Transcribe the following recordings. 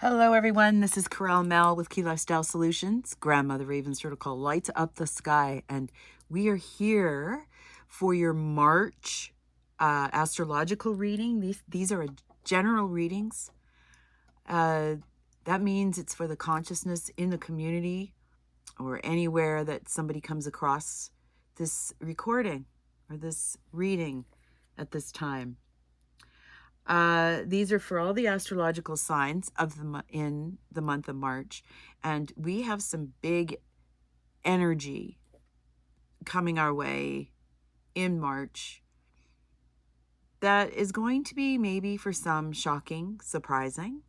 Hello everyone, this is Corel Mel with Key Lifestyle Solutions, Grandmother Raven's Protocol, Light Up the Sky, and we are here for your March astrological reading. These are general readings. That means it's for the consciousness in the community or anywhere that somebody comes across this recording or this reading at this time. These are for all the astrological signs of in the month of March, and we have some big energy coming our way in March that is going to be maybe for some shocking, surprising.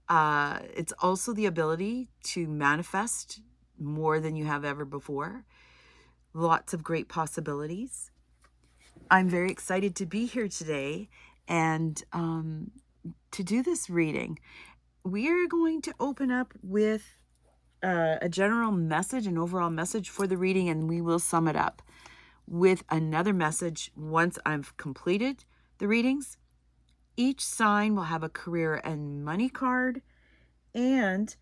It's also the ability to manifest more than you have ever before. Lots of great possibilities. I'm very excited to be here today and to do this reading. We are going to open up with a general message, an overall message for the reading, and we will sum it up with another message once I've completed the readings. Each sign will have a career and money card, and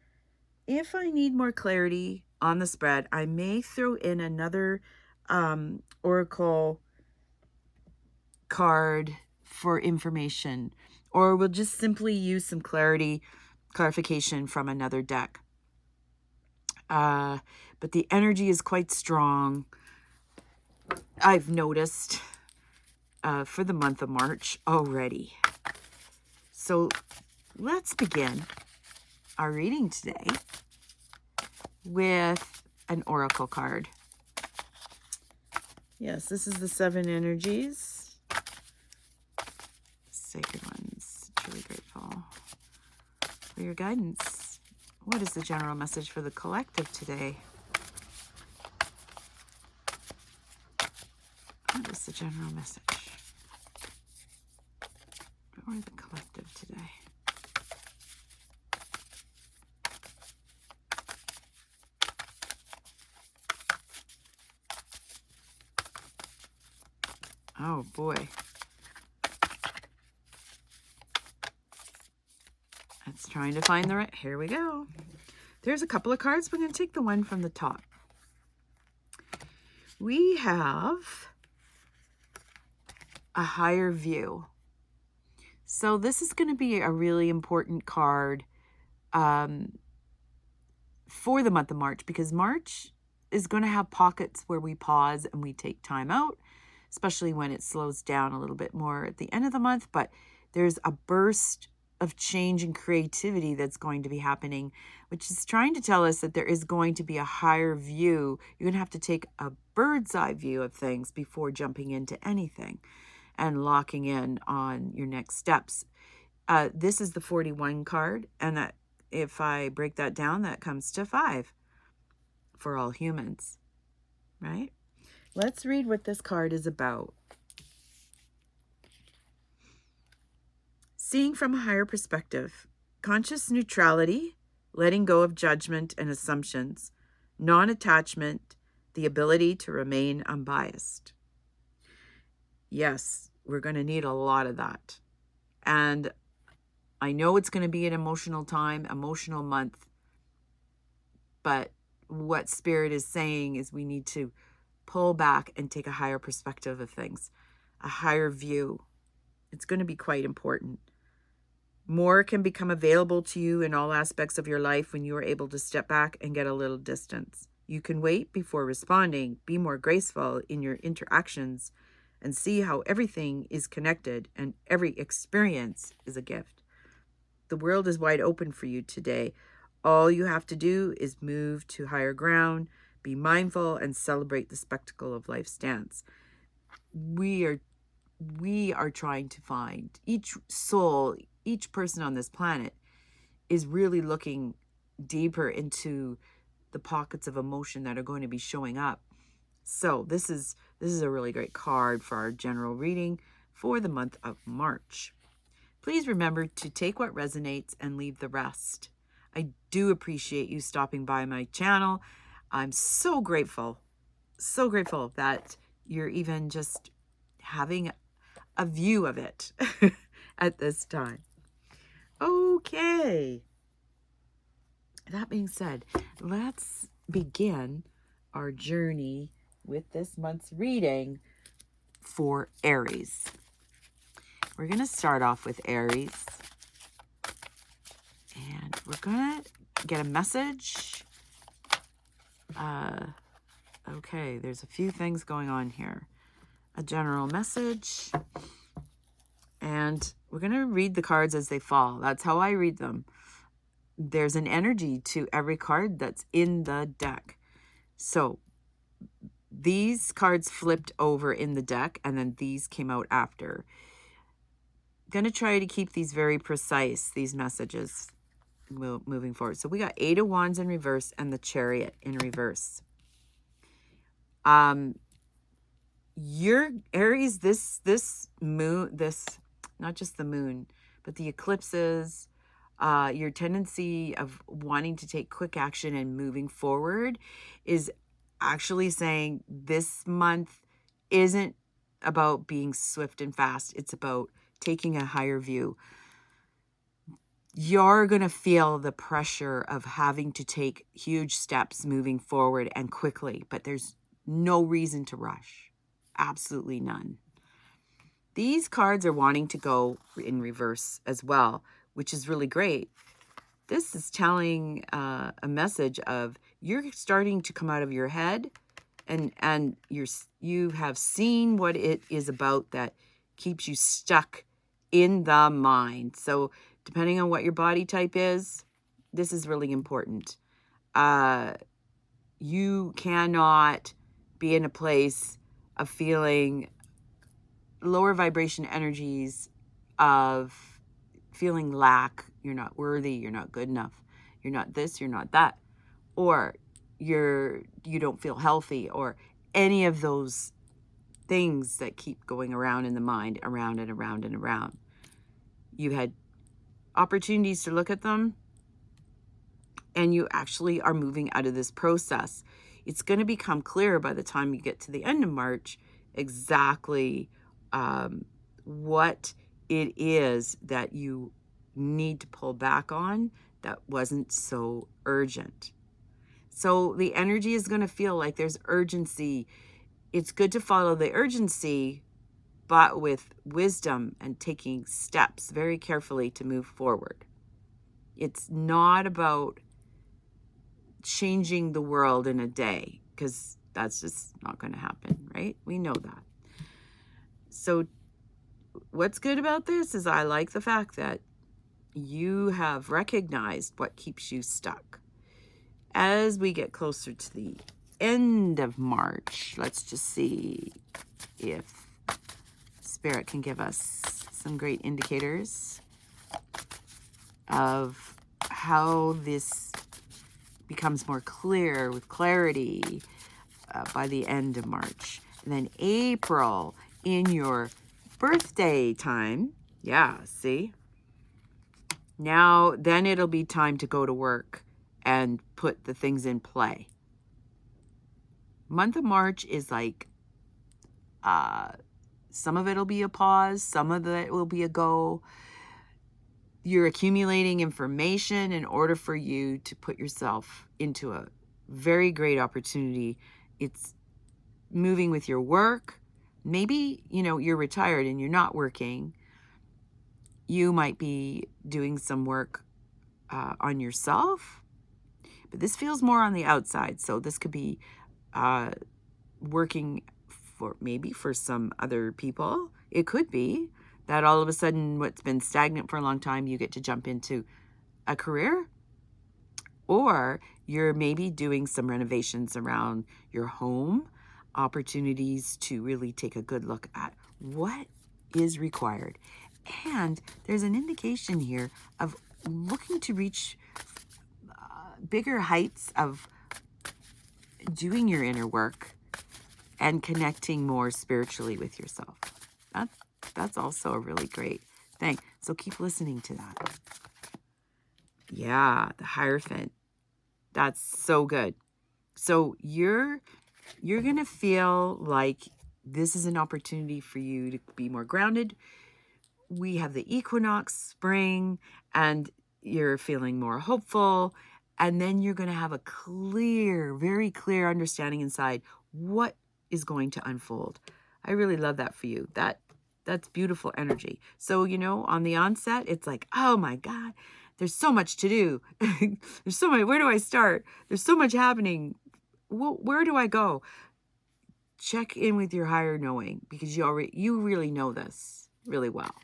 if I need more clarity on the spread, I may throw in another oracle card for information, or we'll just simply use some clarification from another deck. But the energy is quite strong, I've noticed, for the month of March already. So let's begin our reading today with an oracle card. Yes, this is the 7 energies. Sacred ones, truly grateful for your guidance. What is the general message for the collective today? What is the general message for the collective today? Oh boy. It's trying to find the right. Here we go. There's a couple of cards. We're going to take the one from the top. We have a higher view. So this is going to be a really important card for the month of March, because March is going to have pockets where we pause and we take time out, especially when it slows down a little bit more at the end of the month. But there's a burst of change and creativity that's going to be happening, which is trying to tell us that there is going to be a higher view. You're going to have to take a bird's eye view of things before jumping into anything and locking in on your next steps. This is the 41 card, and that, if I break that down, that comes to 5 for all humans, right? Let's read what this card is about. Seeing from a higher perspective, conscious neutrality, letting go of judgment and assumptions, non-attachment, the ability to remain unbiased. Yes, we're going to need a lot of that. And I know it's going to be an emotional time, emotional month, but what Spirit is saying is we need to pull back and take a higher perspective of things, a higher view. It's going to be quite important. More can become available to you in all aspects of your life when you are able to step back and get a little distance. You can wait before responding, be more graceful in your interactions, and see how everything is connected and every experience is a gift. The world is wide open for you today. All you have to do is move to higher ground, be mindful, and celebrate the spectacle of life's dance. We are trying to find each soul, each person on this planet is really looking deeper into the pockets of emotion that are going to be showing up. So this is a really great card for our general reading for the month of March. Please remember to take what resonates and leave the rest. I do appreciate you stopping by my channel. I'm so grateful that you're even just having a view of it at this time. Okay, that being said, let's begin our journey with this month's reading for Aries. We're going to start off with Aries. And we're going to get a message. Okay, there's a few things going on here. A general message. And we're going to read the cards as they fall. That's how I read them. There's an energy to every card that's in the deck. So these cards flipped over in the deck, and then these came out after. Going to try to keep these very precise, these messages, moving forward. So we got 8 of Wands in reverse and the Chariot in reverse. Your Aries, this moon, not just the moon, but the eclipses, your tendency of wanting to take quick action and moving forward is actually saying this month isn't about being swift and fast. It's about taking a higher view. You're going to feel the pressure of having to take huge steps moving forward and quickly, but there's no reason to rush. Absolutely none. These cards are wanting to go in reverse as well, which is really great. This is telling a message of you're starting to come out of your head, and you have seen what it is about that keeps you stuck in the mind. So depending on what your body type is, this is really important. You cannot be in a place of feeling lower vibration energies, of feeling lack. You're not worthy. You're not good enough. You're not this. You're not that. Or you don't feel healthy, or any of those things that keep going around in the mind, around and around and around. You had opportunities to look at them, and you actually are moving out of this process. It's going to become clear by the time you get to the end of March exactly what it is that you need to pull back on that wasn't so urgent. So the energy is going to feel like there's urgency. It's good to follow the urgency, but with wisdom and taking steps very carefully to move forward. It's not about changing the world in a day, because that's just not going to happen, right? We know that. So what's good about this is I like the fact that you have recognized what keeps you stuck. As we get closer to the end of March, let's just see if Spirit can give us some great indicators of how this becomes more clear, with clarity, by the end of March. And then April, in your birthday time, yeah, see? Now, then it'll be time to go to work and put the things in play. Month of March is like, some of it'll be a pause, some of it will be a go. You're accumulating information in order for you to put yourself into a very great opportunity. It's moving with your work. Maybe, you're retired and you're not working. You might be doing some work on yourself, but this feels more on the outside. So this could be working for some other people. It could be that all of a sudden what's been stagnant for a long time, you get to jump into a career. Or you're maybe doing some renovations around your home, opportunities to really take a good look at what is required. And there's an indication here of looking to reach bigger heights of doing your inner work and connecting more spiritually with yourself. That's also a really great thing. So keep listening to that. Yeah, the Hierophant. That's so good. So you're going to feel like this is an opportunity for you to be more grounded. We have the equinox, spring, and you're feeling more hopeful. And then you're going to have a clear, very clear understanding inside what is going to unfold. I really love that for you. That's beautiful energy. So, you know, on the onset, it's like, oh my God, there's so much to do. There's so much, where do I start? There's so much happening. Where do I go? Check in with your higher knowing, because you really know this really well,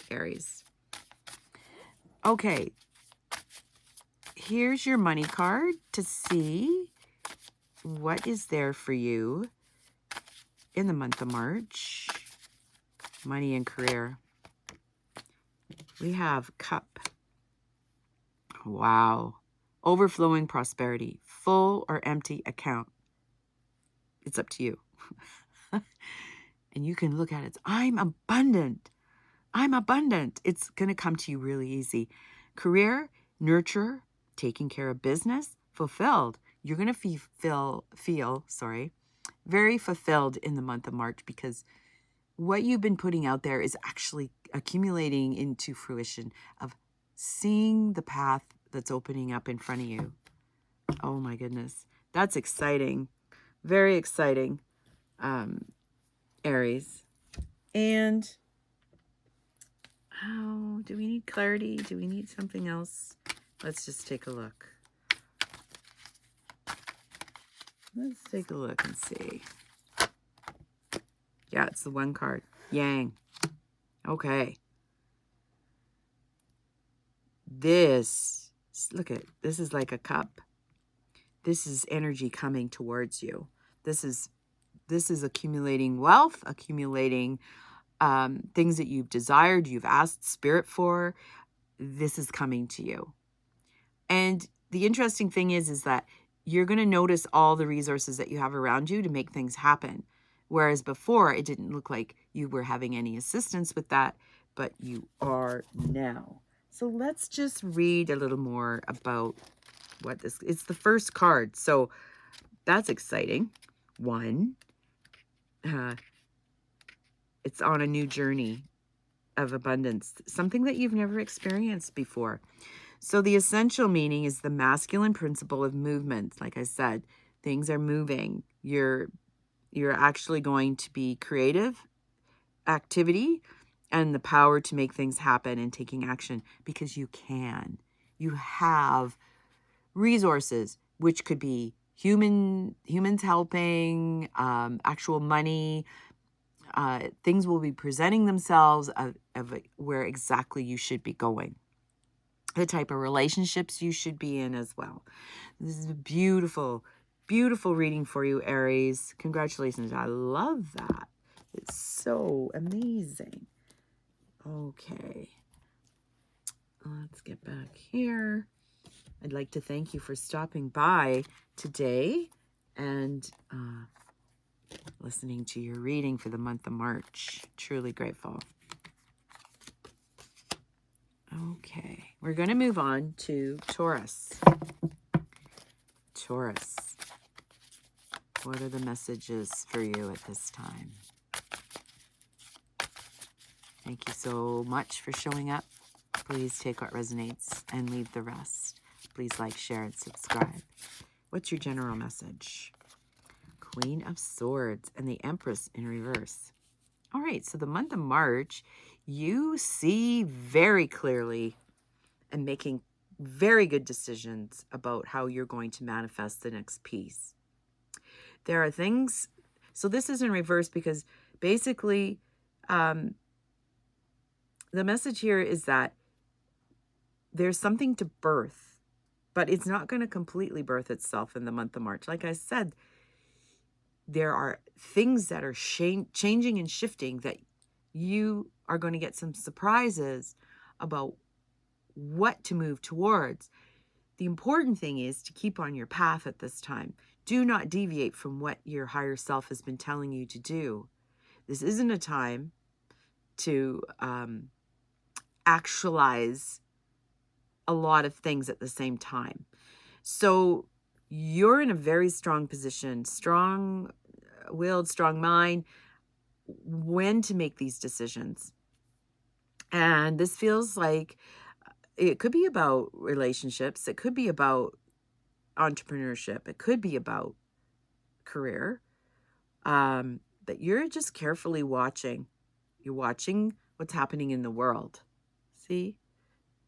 Aries. Okay. Here's your money card to see what is there for you in the month of March. Money and career. We have Cup. Wow. Overflowing prosperity. Full or empty account. It's up to you. And you can look at it. I'm abundant. I'm abundant. It's going to come to you really easy. Career, nurture, taking care of business, fulfilled. You're going to feel very fulfilled in the month of March, because what you've been putting out there is actually accumulating into fruition of seeing the path that's opening up in front of you. Oh my goodness. That's exciting. Very exciting, Aries. And oh, do we need clarity? Do we need something else? Let's just take a look. Let's take a look and see. Yeah, it's the one card. Yang. Okay. This, look at, this is like a cup. This is energy coming towards you. This is accumulating wealth, accumulating things that you've desired, you've asked Spirit for. This is coming to you. And the interesting thing is that you're going to notice all the resources that you have around you to make things happen. Whereas before, it didn't look like you were having any assistance with that, but you are now. So let's just read a little more about what this, it's the first card. So that's exciting. One, it's on a new journey of abundance, something that you've never experienced before. So the essential meaning is the masculine principle of movement. Like I said, things are moving. You're actually going to be creative activity and the power to make things happen and taking action, because you can. You have resources, which could be humans helping, actual money. Things will be presenting themselves of where exactly you should be going. The type of relationships you should be in as well. This is a beautiful, beautiful reading for you, Aries. Congratulations. I love that. It's so amazing. Okay. Let's get back here. I'd like to thank you for stopping by today and listening to your reading for the month of March. Truly grateful. Okay, we're going to move on to Taurus. Taurus, what are the messages for you at this time? Thank you so much for showing up. Please take what resonates and leave the rest. Please like, share, and subscribe. What's your general message? Queen of Swords and the Empress in reverse. All right, so the month of March, you see very clearly and making very good decisions about how you're going to manifest the next piece. There are things, so this is in reverse because basically the message here is that there's something to birth, but it's not going to completely birth itself in the month of March. Like I said, there are things that are changing and shifting that you are going to get some surprises about what to move towards. The important thing is to keep on your path at this time. Do not deviate from what your higher self has been telling you to do. This isn't a time to actualize a lot of things at the same time. So you're in a very strong position, strong-willed, strong mind, when to make these decisions. And this feels like it could be about relationships. It could be about entrepreneurship. It could be about career. But you're just carefully watching. You're watching what's happening in the world. See?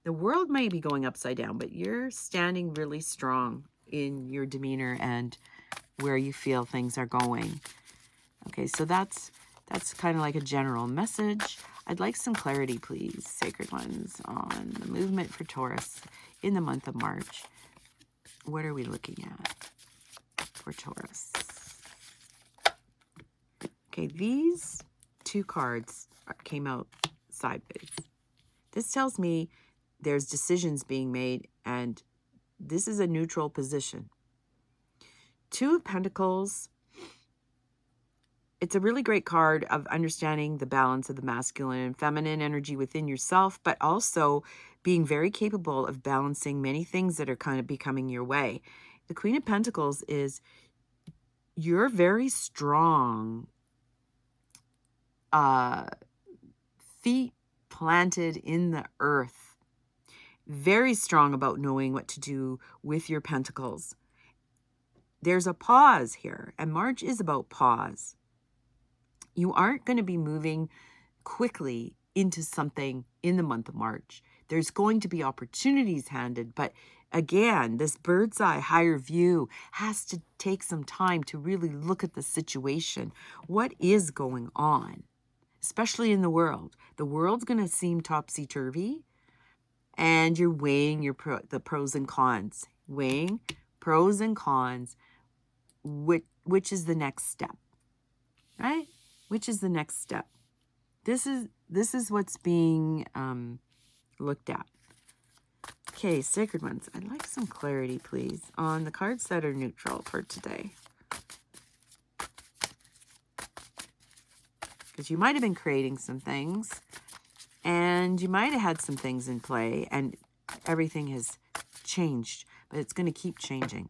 The world may be going upside down, but you're standing really strong in your demeanor and where you feel things are going. Okay, so that's kind of like a general message. I'd like some clarity, please, Sacred Ones, on the movement for Taurus in the month of March. What are we looking at for Taurus? Okay, these two cards came out sideways. This tells me there's decisions being made, and this is a neutral position. Two of Pentacles. It's a really great card of understanding the balance of the masculine and feminine energy within yourself, but also being very capable of balancing many things that are kind of becoming your way. The Queen of Pentacles is, you're very strong, feet planted in the earth, very strong about knowing what to do with your pentacles. There's a pause here, and March is about pause. You aren't going to be moving quickly into something in the month of March. There's going to be opportunities handed, but again, this bird's eye higher view has to take some time to really look at the situation. What is going on, especially in the world? The world's going to seem topsy-turvy, and you're weighing the pros and cons. Weighing pros and cons, which is the next step, right? Which is the next step? This is what's being looked at. Okay, Sacred Ones, I'd like some clarity, please, on the cards that are neutral for today. Because you might have been creating some things, and you might have had some things in play, and everything has changed, but it's going to keep changing.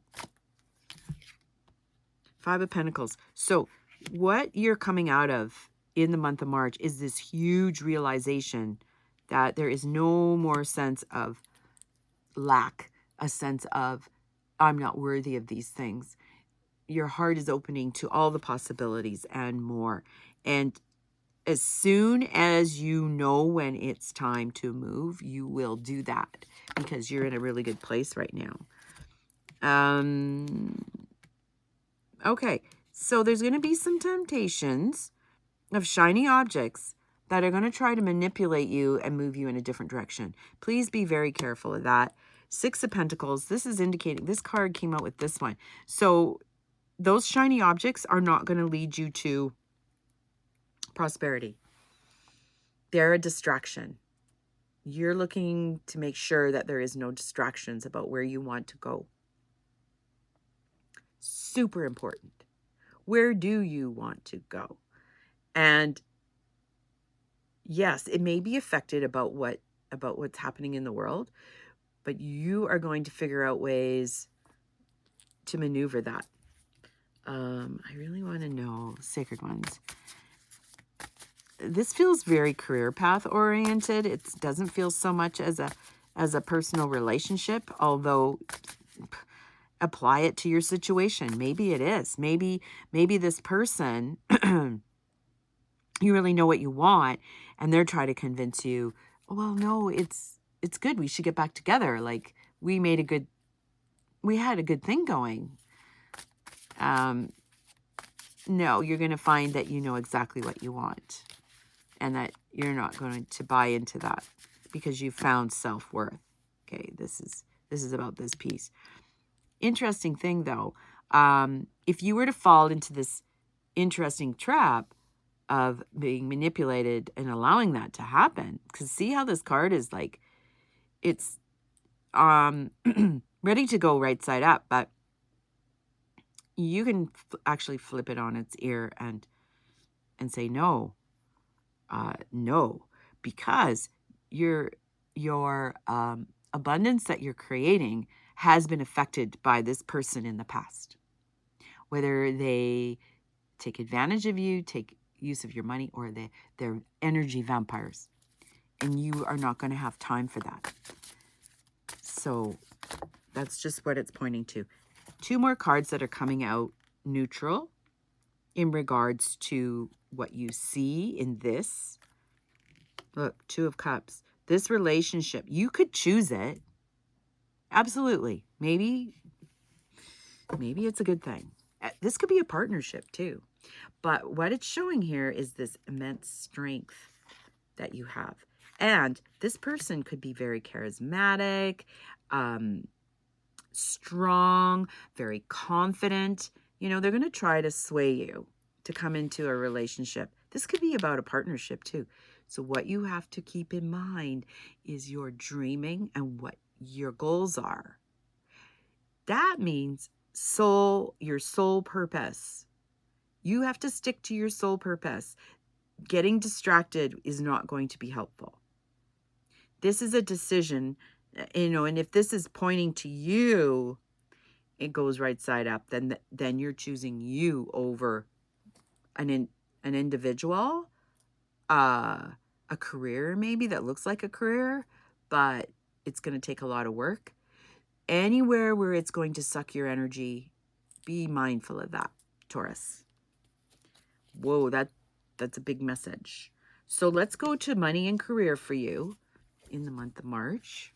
Five of Pentacles. So what you're coming out of in the month of March is this huge realization that there is no more sense of lack, a sense of, I'm not worthy of these things. Your heart is opening to all the possibilities and more. And as soon as you know when it's time to move, you will do that, because you're in a really good place right now. Okay. So there's going to be some temptations of shiny objects that are going to try to manipulate you and move you in a different direction. Please be very careful of that. Six of Pentacles. This is indicating, this card came out with this one. So those shiny objects are not going to lead you to prosperity. They're a distraction. You're looking to make sure that there is no distractions about where you want to go. Super important. Where do you want to go? And yes, it may be affected about what's happening in the world, but you are going to figure out ways to maneuver that. I really want to know, Sacred Ones. This feels very career path oriented. It doesn't feel so much as a personal relationship, although apply it to your situation. Maybe it is. Maybe this person, you really know what you want, and they're trying to convince you, oh, well, no, it's good. We should get back together. Like, we had a good thing going. No, you're going to find that you know exactly what you want, and that you're not going to buy into that because you found self-worth. Okay, this is about this piece. Interesting thing, though, if you were to fall into this interesting trap of being manipulated and allowing that to happen, because see how this card is like, it's ready to go right side up, but you can actually flip it on its ear and say no, because your abundance that you're creating has been affected by this person in the past. Whether they take advantage of you, take use of your money, or they're energy vampires. And you are not going to have time for that. So that's just what it's pointing to. 2 more cards that are coming out neutral in regards to what you see in this. Look, 2 of Cups. This relationship, you could choose it. Absolutely. Maybe it's a good thing. This could be a partnership too. But what it's showing here is this immense strength that you have. And this person could be very charismatic, strong, very confident. You know, they're going to try to sway you to come into a relationship. This could be about a partnership too. So what you have to keep in mind is your dreaming and what your goals are. That means your soul purpose. You have to stick to your soul purpose. Getting distracted is not going to be helpful. This is a decision, you know, and if this is pointing to you, it goes right side up. Then you're choosing you over an individual, a career maybe that looks like a career, but it's going to take a lot of work. Anywhere where it's going to suck your energy, be mindful of that, Taurus. Whoa, that's a big message. So let's go to money and career for you in the month of March.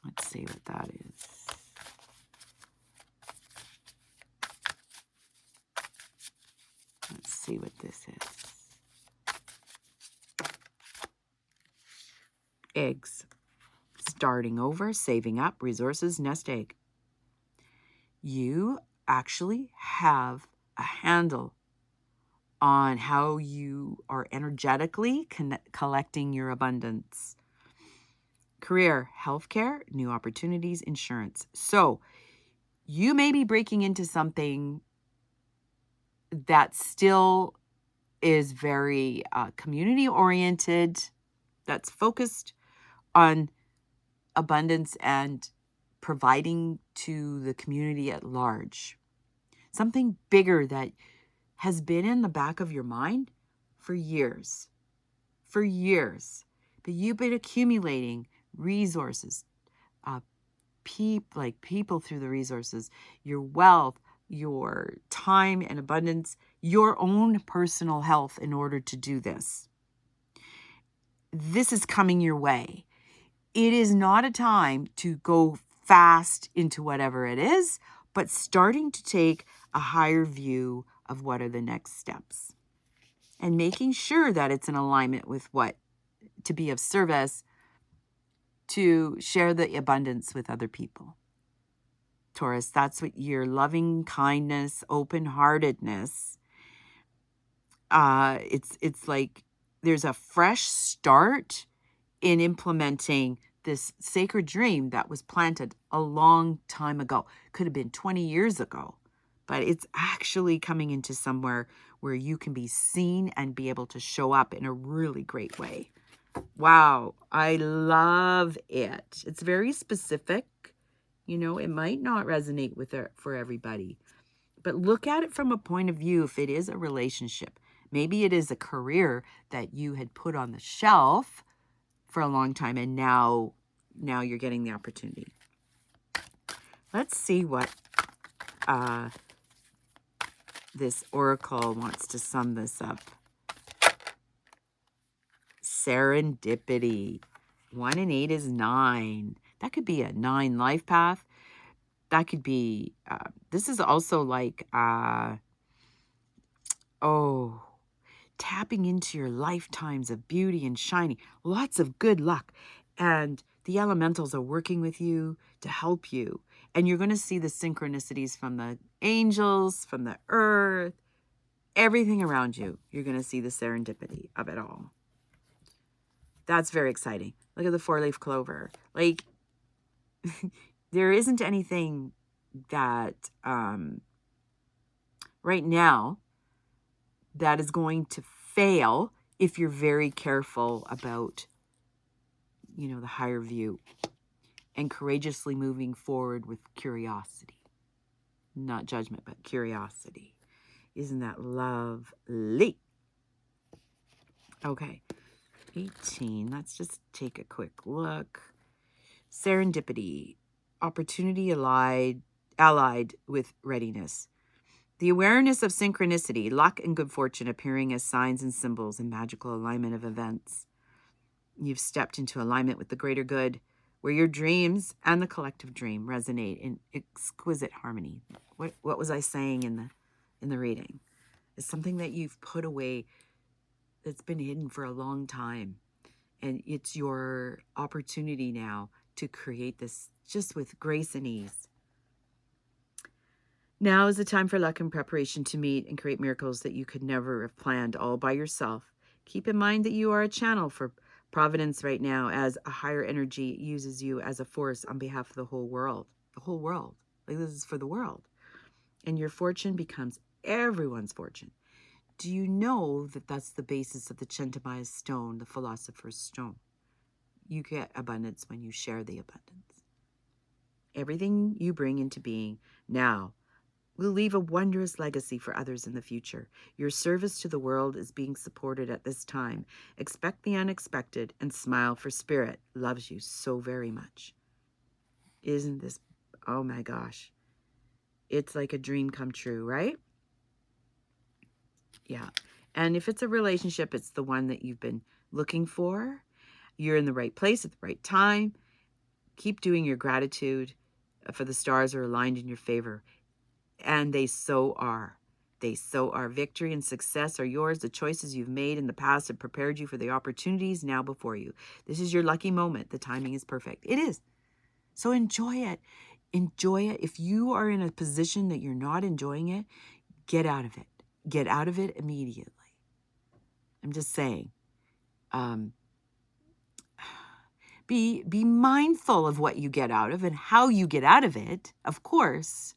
Let's see what that is. Let's see what this is. Eggs. Starting over, saving up, resources, nest egg. You actually have a handle on how you are energetically collecting your abundance. Career, healthcare, new opportunities, insurance. So you may be breaking into something that still is very community oriented, that's focused on abundance and providing to the community at large. Something bigger that has been in the back of your mind for years. For years. But you've been accumulating resources, people through the resources, your wealth, your time and abundance, your own personal health in order to do this. This is coming your way. It is not a time to go fast into whatever it is, but starting to take a higher view of what are the next steps and making sure that it's in alignment with what to be of service, to share the abundance with other people. Taurus, that's what your loving kindness, open-heartedness, it's like there's a fresh start in implementing this sacred dream that was planted a long time ago. Could have been 20 years ago, but it's actually coming into somewhere where you can be seen and be able to show up in a really great way. Wow, I love it. It's very specific. You know, it might not resonate with it for everybody, but look at it from a point of view. If it is a relationship, maybe it is a career that you had put on the shelf for a long time, and now you're getting the opportunity. Let's see what this oracle wants to sum this up. Serendipity. 1 and 8 is 9. That could be a 9 life path. That could be, this is also like, tapping into your lifetimes of beauty and shining. Lots of good luck. And the elementals are working with you to help you. And you're going to see the synchronicities from the angels, from the earth, everything around you. You're going to see the serendipity of it all. That's very exciting. Look at the 4-leaf clover. Like, there isn't anything that right now that is going to fail if you're very careful about, you know, the higher view and courageously moving forward with curiosity. Not judgment, but curiosity. Isn't that lovely? Okay. 18. Let's just take a quick look. Serendipity, opportunity allied with readiness. The awareness of synchronicity, luck and good fortune appearing as signs and symbols in magical alignment of events. You've stepped into alignment with the greater good, where your dreams and the collective dream resonate in exquisite harmony. What was I saying in the reading? It's something that you've put away that's been hidden for a long time. And it's your opportunity now to create this just with grace and ease. Now is the time for luck and preparation to meet and create miracles that you could never have planned all by yourself. Keep in mind that you are a channel for providence right now, as a higher energy uses you as a force on behalf of the whole world. The whole world. Like, this is for the world. And your fortune becomes everyone's fortune. Do you know that that's the basis of the Centimaya stone, the philosopher's stone? You get abundance when you share the abundance. Everything you bring into being now will leave a wondrous legacy for others in the future. Your service to the world is being supported at this time. Expect the unexpected and smile, for Spirit loves you so very much. Isn't this, oh my gosh. It's like a dream come true, right? Yeah. And if it's a relationship, it's the one that you've been looking for. You're in the right place at the right time. Keep doing your gratitude, for the stars are aligned in your favor. And they so are. They so are. Victory and success are yours. The choices you've made in the past have prepared you for the opportunities now before you. This is your lucky moment. The timing is perfect. It is. So enjoy it. Enjoy it. If you are in a position that you're not enjoying it, get out of it. Get out of it immediately. I'm just saying. Be mindful of what you get out of and how you get out of it, of course.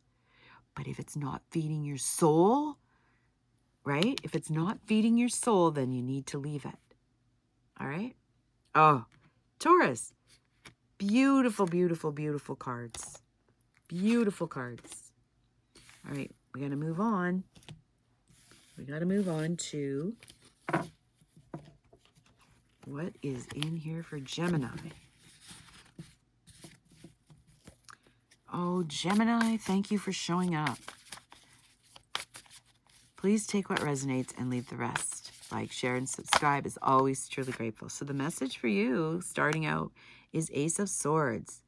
But if it's not feeding your soul, right? If it's not feeding your soul, then you need to leave it. All right? Oh, Taurus. Beautiful, beautiful, beautiful cards. Beautiful cards. All right, we got to move on. We got to move on to what is in here for Gemini. Oh, Gemini, thank you for showing up. Please take what resonates and leave the rest. Like, share, and subscribe. As always, truly grateful. So the message for you, starting out, is Ace of Swords.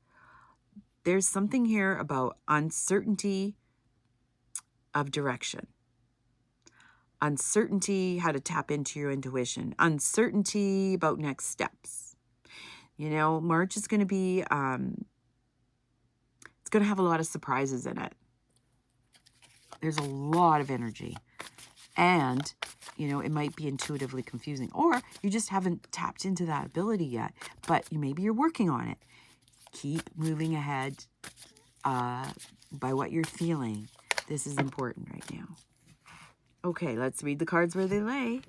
There's something here about uncertainty of direction. Uncertainty, how to tap into your intuition. Uncertainty about next steps. You know, March is going to be, it's going to have a lot of surprises in it. There's a lot of energy. And, you know, it might be intuitively confusing. Or you just haven't tapped into that ability yet. But maybe you're working on it. Keep moving ahead by what you're feeling. This is important right now. Okay, let's read the cards where they lay.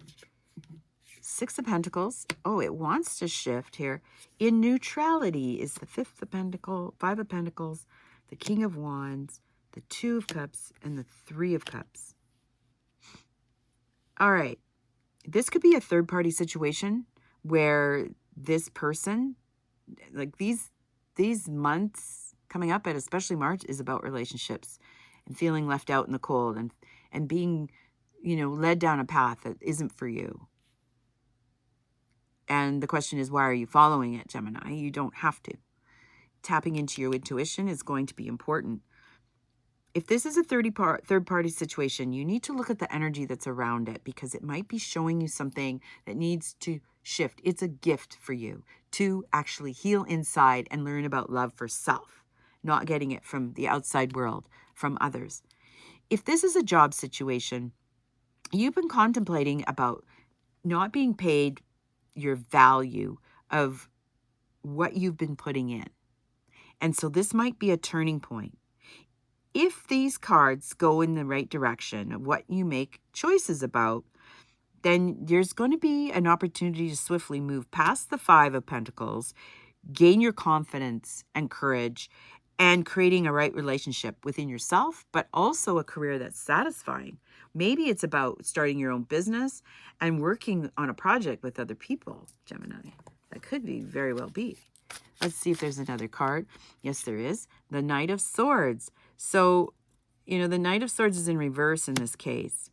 Six of Pentacles. Oh, it wants to shift here. In neutrality is the Five of Pentacles, the King of Wands, the Two of Cups, and the Three of Cups. All right. This could be a third-party situation where this person, like these months coming up, and especially March, is about relationships and feeling left out in the cold and being, you know, led down a path that isn't for you. And the question is, why are you following it, Gemini? You don't have to. Tapping into your intuition is going to be important. If this is a third-party situation, you need to look at the energy that's around it, because it might be showing you something that needs to shift. It's a gift for you to actually heal inside and learn about love for self, not getting it from the outside world, from others. If this is a job situation, you've been contemplating about not being paid your value of what you've been putting in. And so this might be a turning point. If these cards go in the right direction of what you make choices about, then there's going to be an opportunity to swiftly move past the Five of Pentacles, gain your confidence and courage, and creating a right relationship within yourself, but also a career that's satisfying. Maybe it's about starting your own business and working on a project with other people, Gemini. That could be very well be. Let's see if there's another card. Yes, there is. The Knight of Swords. So, you know, the Knight of Swords is in reverse in this case.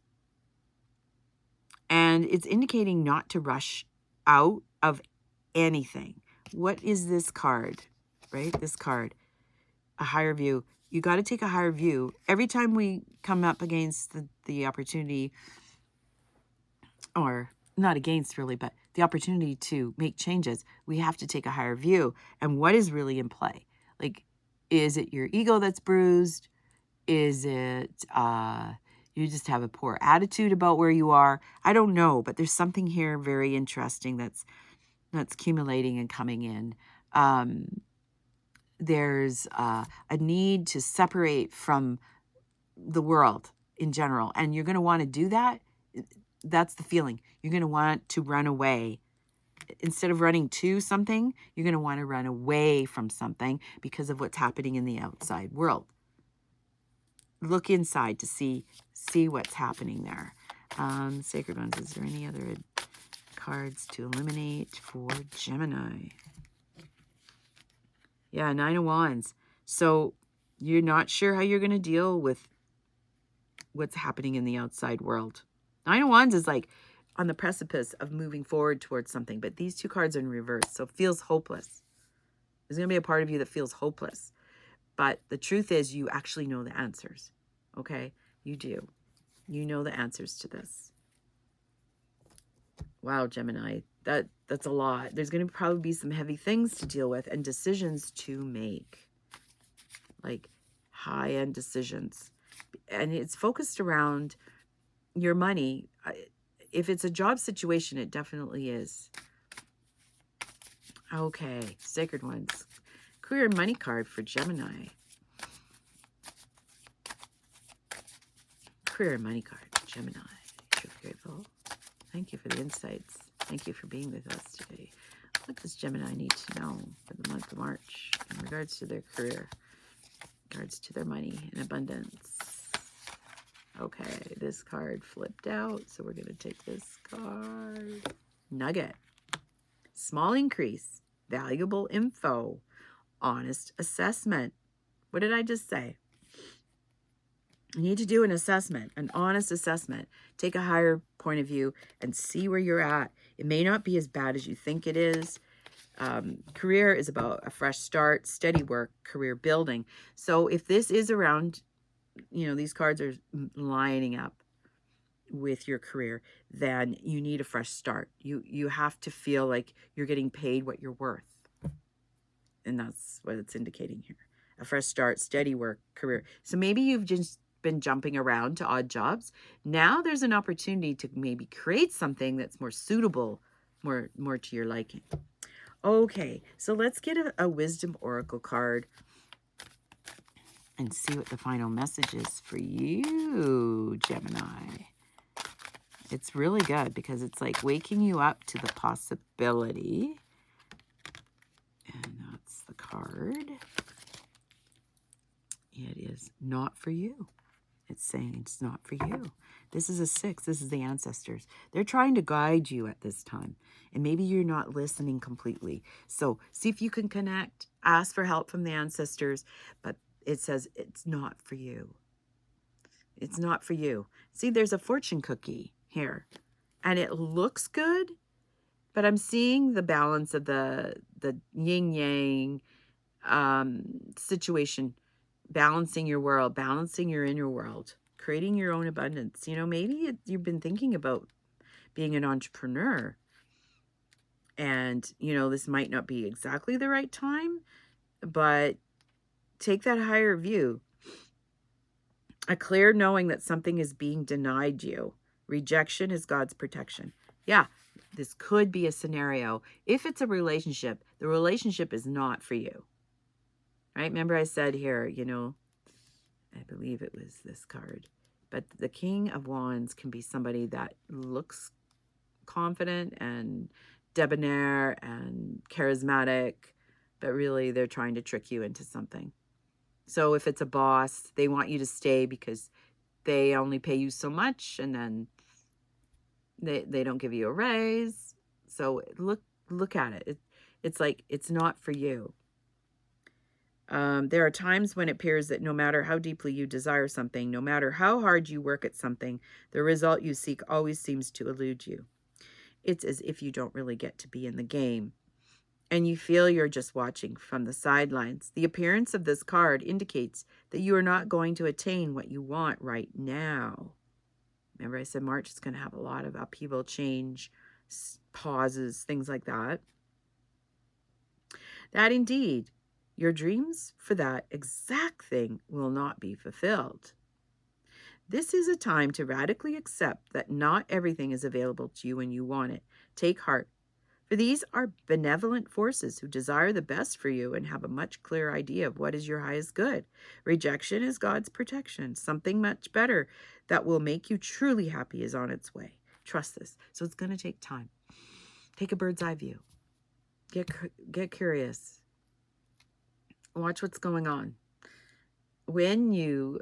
And it's indicating not to rush out of anything. What is this card, right? This card, a higher view. You got to take a higher view. Every time we come up against the opportunity, or not against really, but the opportunity to make changes, we have to take a higher view. And what is really in play? Like, is it your ego that's bruised? Is it you just have a poor attitude about where you are? I don't know, but there's something here very interesting that's accumulating and coming in. There's a need to separate from the world in general, and you're going to want to do that. That's the feeling. You're going to want to run away. Instead of running to something, you're going to want to run away from something because of what's happening in the outside world. Look inside to see what's happening there. Sacred Ones, is there any other cards to eliminate for Gemini? Yeah, Nine of Wands. So you're not sure how you're going to deal with what's happening in the outside world. Nine of Wands is like on the precipice of moving forward towards something, but these two cards are in reverse, so it feels hopeless. There's going to be a part of you that feels hopeless, but the truth is you actually know the answers, okay? You do. You know the answers to this. Wow, Gemini, that's a lot. There's going to probably be some heavy things to deal with and decisions to make, like high-end decisions. And it's focused around your money. If it's a job situation, it definitely is. Okay, Sacred Ones. Career and money card for Gemini. Career and money card, Gemini. You're grateful. Thank you for the insights. Thank you for being with us today. What does Gemini need to know for the month of March in regards to their career, in regards to their money and abundance? Okay, this card flipped out, so we're going to take this card. Nugget. Small increase. Valuable info. Honest assessment. What did I just say? You need to do an assessment, an honest assessment. Take a higher point of view and see where you're at. It may not be as bad as you think it is. Career is about a fresh start, steady work, career building. So if this is around, you know, these cards are lining up with your career, then you need a fresh start. You have to feel like you're getting paid what you're worth. And that's what it's indicating here. A fresh start, steady work, career. So maybe you've just been jumping around to odd jobs. Now there's an opportunity to maybe create something that's more suitable, more to your liking. Okay, so let's get a wisdom oracle card and see what the final message is for you, Gemini. It's really good because it's like waking you up to the possibility. And that's the card. It is not for you. It's saying it's not for you. This is a 6. This is the ancestors. They're trying to guide you at this time. And maybe you're not listening completely. So see if you can connect. Ask for help from the ancestors. But it says it's not for you. It's not for you. See, there's a fortune cookie here. And it looks good. But I'm seeing the balance of the yin-yang situation. Balancing your world, balancing your inner world, creating your own abundance. You know, maybe you've been thinking about being an entrepreneur. And, you know, this might not be exactly the right time, but take that higher view. A clear knowing that something is being denied you. Rejection is God's protection. Yeah, this could be a scenario. If it's a relationship, the relationship is not for you. Right? Remember I said here, you know, I believe it was this card. But the King of Wands can be somebody that looks confident and debonair and charismatic, but really they're trying to trick you into something. So if it's a boss, they want you to stay because they only pay you so much, and then they don't give you a raise. So look at it. It's like it's not for you. There are times when it appears that no matter how deeply you desire something, no matter how hard you work at something, the result you seek always seems to elude you. It's as if you don't really get to be in the game, and you feel you're just watching from the sidelines. The appearance of this card indicates that you are not going to attain what you want right now. Remember I said March is going to have a lot of upheaval, change, pauses, things like that. That indeed, your dreams for that exact thing will not be fulfilled. This is a time to radically accept that not everything is available to you when you want it. Take heart, for these are benevolent forces who desire the best for you and have a much clearer idea of what is your highest good. Rejection is God's protection. Something much better that will make you truly happy is on its way. Trust this. So it's going to take time. Take a bird's eye view. Get curious. Watch what's going on. When you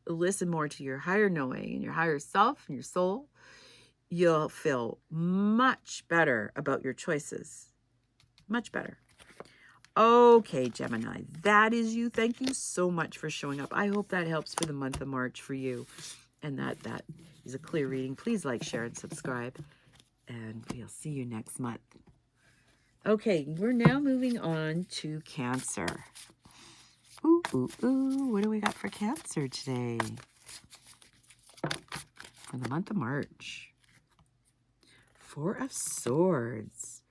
listen more to your higher knowing and your higher self and your soul, you'll feel much better about your choices. Much better. Okay, Gemini, that is you. Thank you so much for showing up. I hope that helps for the month of March for you. And that is a clear reading. Please like, share, and subscribe. And we'll see you next month. Okay, we're now moving on to Cancer. Ooh, ooh, ooh. What do we got for Cancer today? For the month of March. Four of Swords.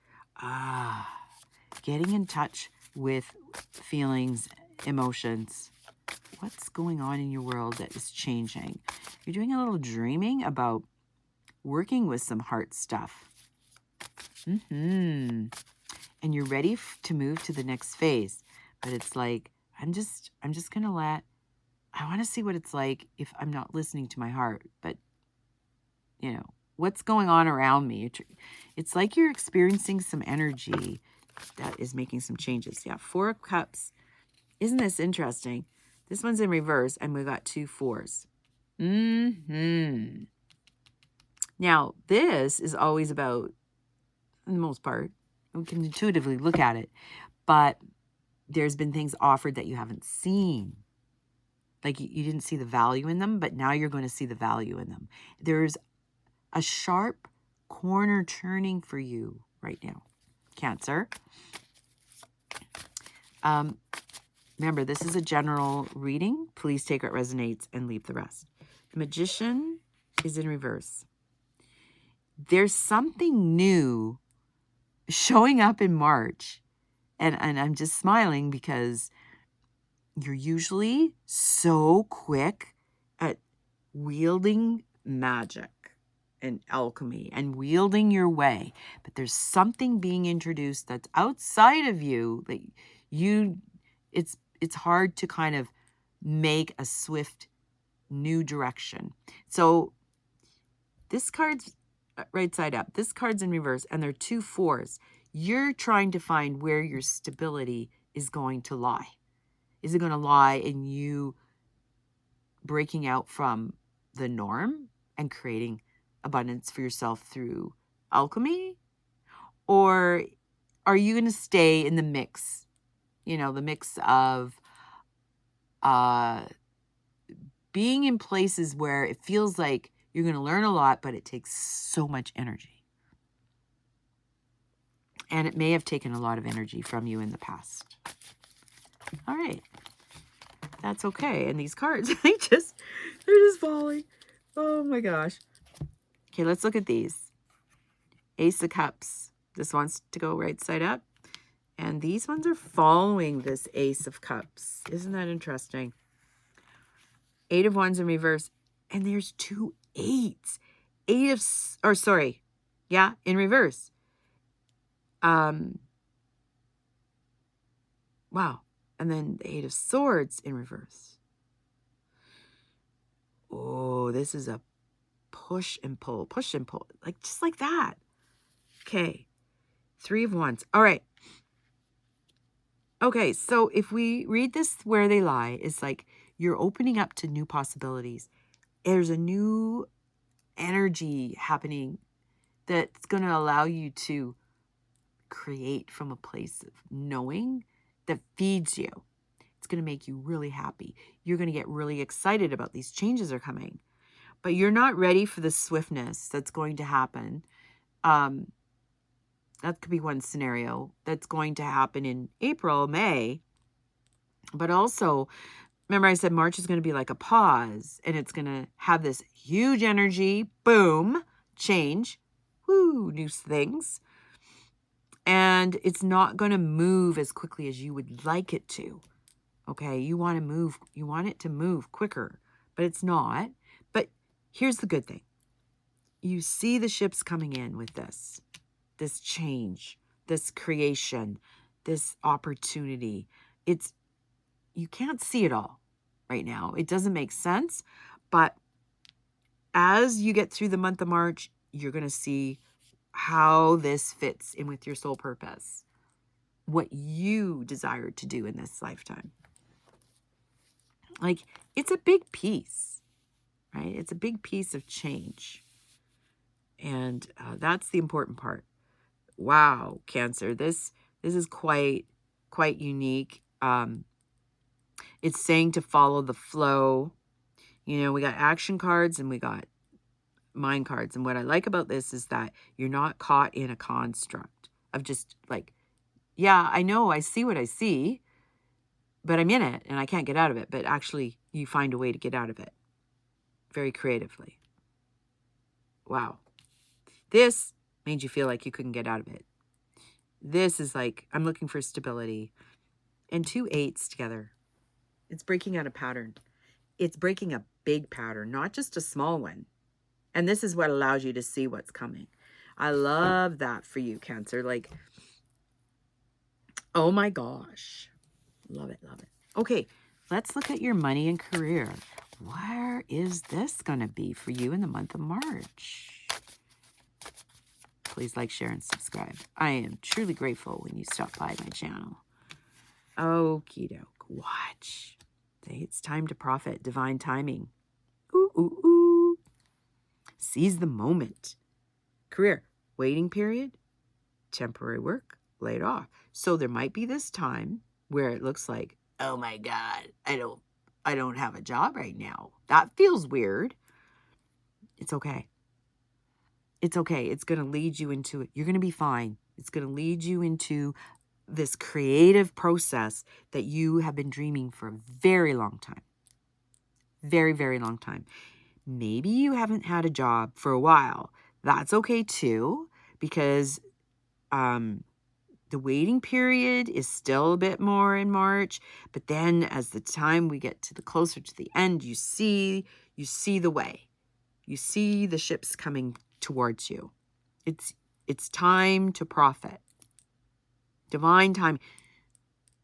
Getting in touch with feelings, emotions. What's going on in your world that is changing? You're doing a little dreaming about working with some heart stuff. And you're ready to move to the next phase. But it's like, I'm just going to I want to see what it's like if I'm not listening to my heart. But, you know, what's going on around me? It's like you're experiencing some energy that is making some changes. Yeah, Four of Cups. Isn't this interesting? This one's in reverse, and we got 2 4s. Now, this is always about, for the most part, we can intuitively look at it, but there's been things offered that you haven't seen. Like you didn't see the value in them, but now you're going to see the value in them. There's a sharp corner turning for you right now, Cancer. Remember, this is a general reading. Please take what resonates and leave the rest. The Magician is in reverse. There's something new showing up in March. And I'm just smiling because you're usually so quick at wielding magic and alchemy and wielding your way. But there's something being introduced that's outside of you that it's hard to kind of make a swift new direction. So this card's right side up. This card's in reverse, and there are 2 4s. You're trying to find where your stability is going to lie. Is it going to lie in you breaking out from the norm and creating abundance for yourself through alchemy? Or are you going to stay in the mix? You know, the mix of being in places where it feels like you're going to learn a lot, but it takes so much energy. And it may have taken a lot of energy from you in the past. All right. That's okay. And these cards, they're just falling. Oh my gosh. Okay, let's look at these. Ace of Cups. This wants to go right side up. And these ones are following this Ace of Cups. Isn't that interesting? 8 of Wands in reverse. And there's 2 8s. In reverse. Wow. And then the 8 of Swords in reverse. Oh, this is a push and pull. Like, just like that. Okay. 3 of Wands. All right. Okay, so if we read this where they lie, it's like you're opening up to new possibilities. There's a new energy happening that's going to allow you to create from a place of knowing that feeds you. It's going to make you really happy. You're going to get really excited about these changes are coming, but you're not ready for the swiftness that's going to happen. That could be one scenario that's going to happen in April, May. But also, remember I said March is going to be like a pause, and it's going to have this huge energy, boom, change, woo, new things. And it's not going to move as quickly as you would like it to. Okay, you want it to move quicker, but it's not. But here's the good thing. You see the ships coming in with this change, this creation, this opportunity. You can't see it all right now. It doesn't make sense, but as you get through the month of March, you're going to see how this fits in with your soul purpose, what you desire to do in this lifetime. Like, it's a big piece, right? It's a big piece of change. And that's the important part. Wow, Cancer, this is quite unique. It's saying to follow the flow. You know, we got action cards and we got mind cards. And what I like about this is that you're not caught in a construct of just like, yeah, I know, I see what I see, but I'm in it and I can't get out of it. But actually, you find a way to get out of it very creatively. Wow. This made you feel like you couldn't get out of it. This is like, I'm looking for stability. And 2 8s together. It's breaking out a pattern. It's breaking a big pattern, not just a small one. And this is what allows you to see what's coming. I love that for you, Cancer. Like, oh my gosh. Love it, love it. Okay, let's look at your money and career. Where is this going to be for you in the month of March? Please like, share, and subscribe. I am truly grateful when you stop by my channel. Okie doke. Watch. It's time to profit. Divine timing. Ooh, ooh, ooh. Seize the moment. Career. Waiting period. Temporary work. Laid off. So there might be this time where it looks like, oh my God, I don't have a job right now. That feels weird. It's okay. It's okay. It's going to lead you into it. You're going to be fine. It's going to lead you into this creative process that you have been dreaming for a very long time. Very, very long time. Maybe you haven't had a job for a while. That's okay too, because the waiting period is still a bit more in March. But then as the time we get to the closer to the end, you see the way. You see the ships coming towards you. It's time to profit. Divine time.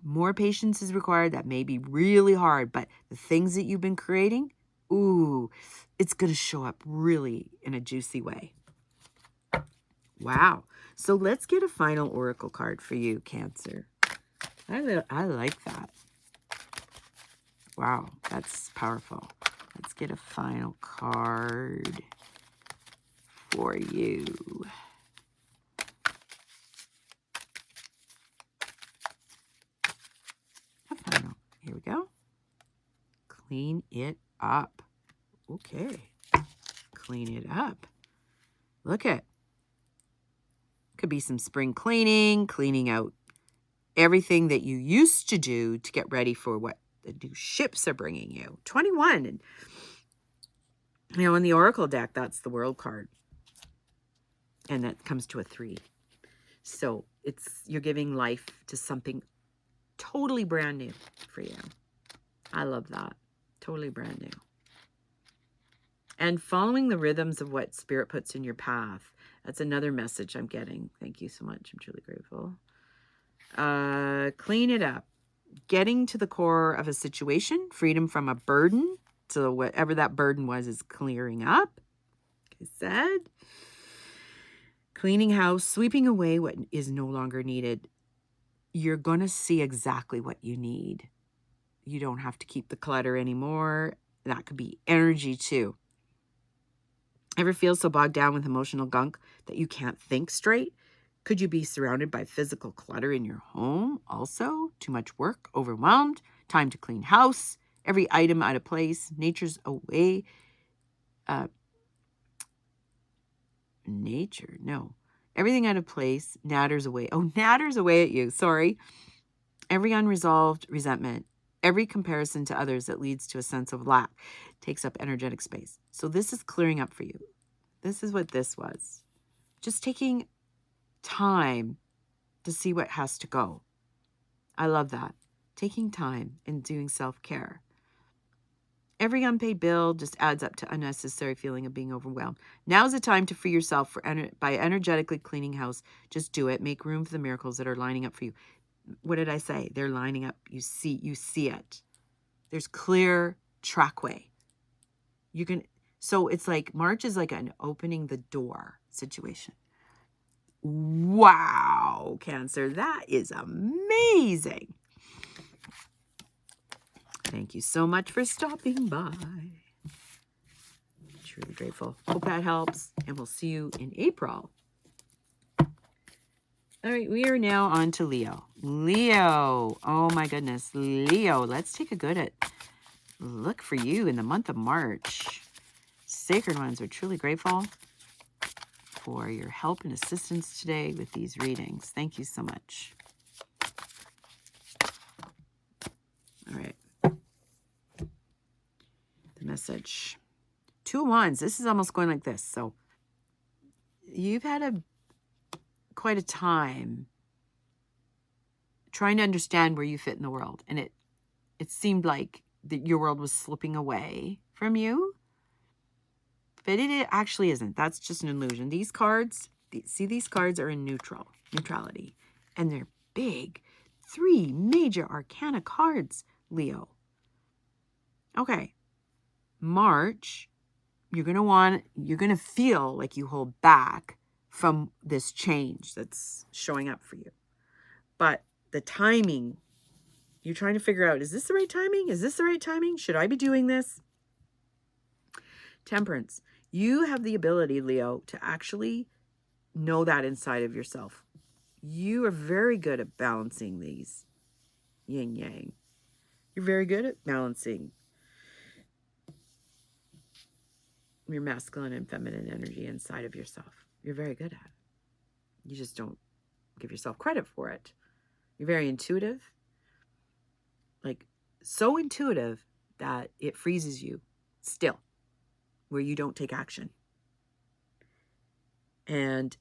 More patience is required. That may be really hard, but the things that you've been creating, ooh, it's going to show up really in a juicy way. Wow. So let's get a final oracle card for you, Cancer. I like that. Wow, that's powerful. Let's get a final card for you. Here we go. Clean it up. Okay. Clean it up. Look at. Could be some spring cleaning out everything that you used to do to get ready for what the new ships are bringing you. 21. And, you know, in the Oracle deck, that's the World card. And that comes to a 3. So you're giving life to something totally brand new for you. I love that. Totally brand new. And following the rhythms of what Spirit puts in your path. That's another message I'm getting. Thank you so much. I'm truly grateful. Clean it up. Getting to the core of a situation. Freedom from a burden. So whatever that burden was is clearing up. Like I said. Cleaning house. Sweeping away what is no longer needed. you're going to see exactly what you need. You don't have to keep the clutter anymore. That could be energy too. Ever feel so bogged down with emotional gunk that you can't think straight? Could you be surrounded by physical clutter in your home also? Too much work, overwhelmed, time to clean house, every item out of place, nature's away. Everything out of place, natters away. Oh, natters away at you, sorry. Every unresolved resentment, every comparison to others that leads to a sense of lack takes up energetic space. So this is clearing up for you. This is what this was. Just taking time to see what has to go. I love that. Taking time and doing self-care. Every unpaid bill just adds up to unnecessary feeling of being overwhelmed. Now's the time to free yourself by energetically cleaning house. Just do it. Make room for the miracles that are lining up for you. What did I say? They're lining up. You see it. There's clear trackway. So it's like March is like an opening the door situation. Wow, Cancer, that is amazing. Thank you so much for stopping by. Truly grateful. Hope that helps, and we'll see you in April. All right, we are now on to Leo. Leo, oh my goodness, Leo, let's take a good look for you in the month of March. Sacred ones, are truly grateful for your help and assistance today with these readings. Thank you so much. All right. The message. 2 of Wands. This is almost going like this. So you've had quite a time trying to understand where you fit in the world. And it seemed like that your world was slipping away from you. But it actually isn't. That's just an illusion. These cards, these cards are in neutrality. And they're big. 3 major arcana cards, Leo. Okay. March, you're going to feel like you hold back from this change that's showing up for you. But the timing, you're trying to figure out, is this the right timing? Is this the right timing? Should I be doing this? Temperance. You have the ability, Leo, to actually know that inside of yourself. You are very good at balancing these yin yang. You're very good at balancing your masculine and feminine energy inside of yourself. You're very good at it. You just don't give yourself credit for it. You're very intuitive. Like, so intuitive that it freezes you still, where you don't take action. And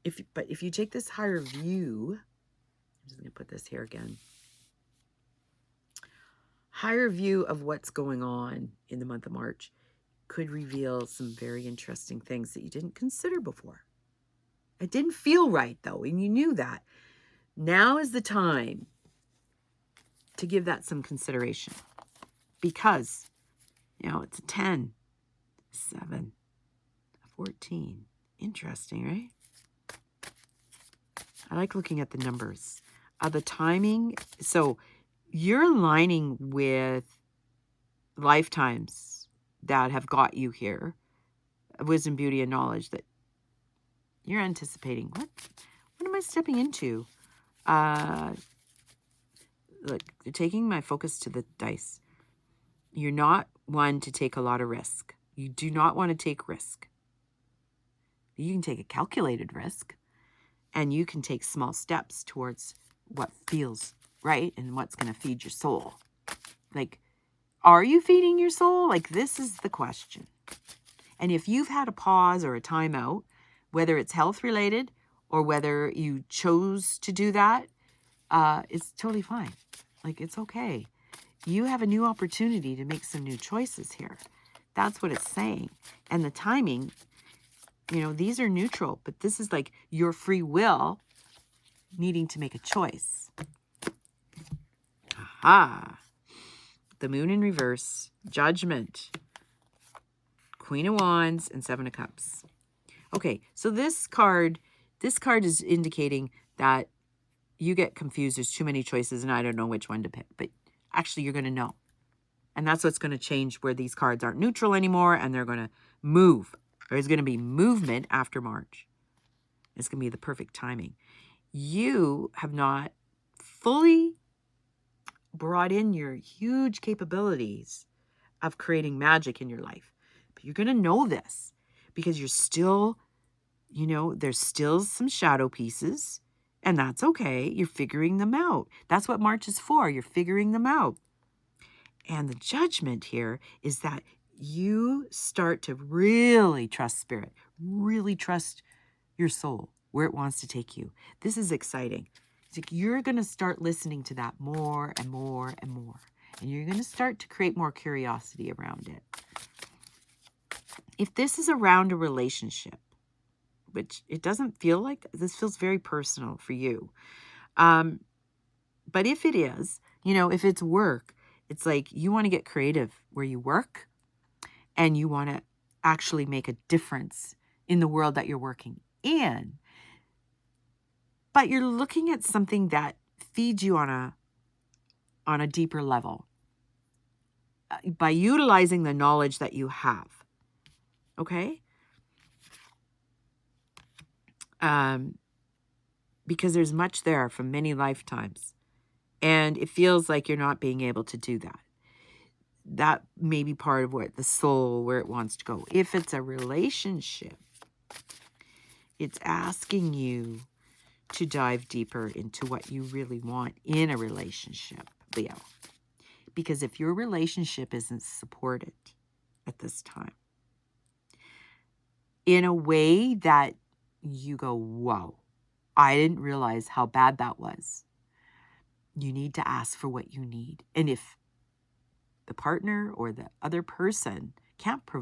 if you take this higher view, I'm just going to put this here again. Higher view of what's going on in the month of March could reveal some very interesting things that you didn't consider before. It didn't feel right though, and you knew that. Now is the time to give that some consideration, because, it's a 10, 7, 14. Interesting, right? I like looking at the numbers. The timing. So you're aligning with lifetimes that have got you here. Wisdom, beauty, and knowledge that you're anticipating. What am I stepping into? Look, taking my focus to the dice. You're not one to take a lot of risk. You do not want to take risk. You can take a calculated risk, and you can take small steps towards what feels right and what's going to feed your soul. Like, are you feeding your soul? Like, this is the question. And if you've had a pause or a timeout, whether it's health related or whether you chose to do that, it's totally fine. Like, it's okay. You have a new opportunity to make some new choices here. That's what it's saying. And the timing, these are neutral, but this is like your free will needing to make a choice. Aha. The moon in reverse, judgment, Queen of Wands, and 7 of Cups. Okay, so this card is indicating that you get confused. There's too many choices and I don't know which one to pick. But actually, you're going to know. And that's what's going to change, where these cards aren't neutral anymore and they're going to move. There's going to be movement after March. It's going to be the perfect timing. You have not fully brought in your huge capabilities of creating magic in your life. But you're going to know this because you're still, you know, there's still some shadow pieces, and that's okay. You're figuring them out. That's what March is for. You're figuring them out. And the judgment here is that you start to really trust spirit, really trust your soul, where it wants to take you. This is exciting. It's like you're going to start listening to that more and more and more. And you're going to start to create more curiosity around it. If this is around a relationship, which it doesn't feel like, this feels very personal for you. But if it is, you know, if it's work, it's like you want to get creative where you work and you want to actually make a difference in the world that you're working in. But you're looking at something that feeds you on a deeper level by utilizing the knowledge that you have. Okay? Because there's much there from many lifetimes. And it feels like you're not being able to do that. That may be part of what the soul, where it wants to go. If it's a relationship, it's asking you to dive deeper into what you really want in a relationship, Leo. Because if your relationship isn't supported at this time, in a way that you go, whoa, I didn't realize how bad that was. You need to ask for what you need. And if the partner or the other person can't provide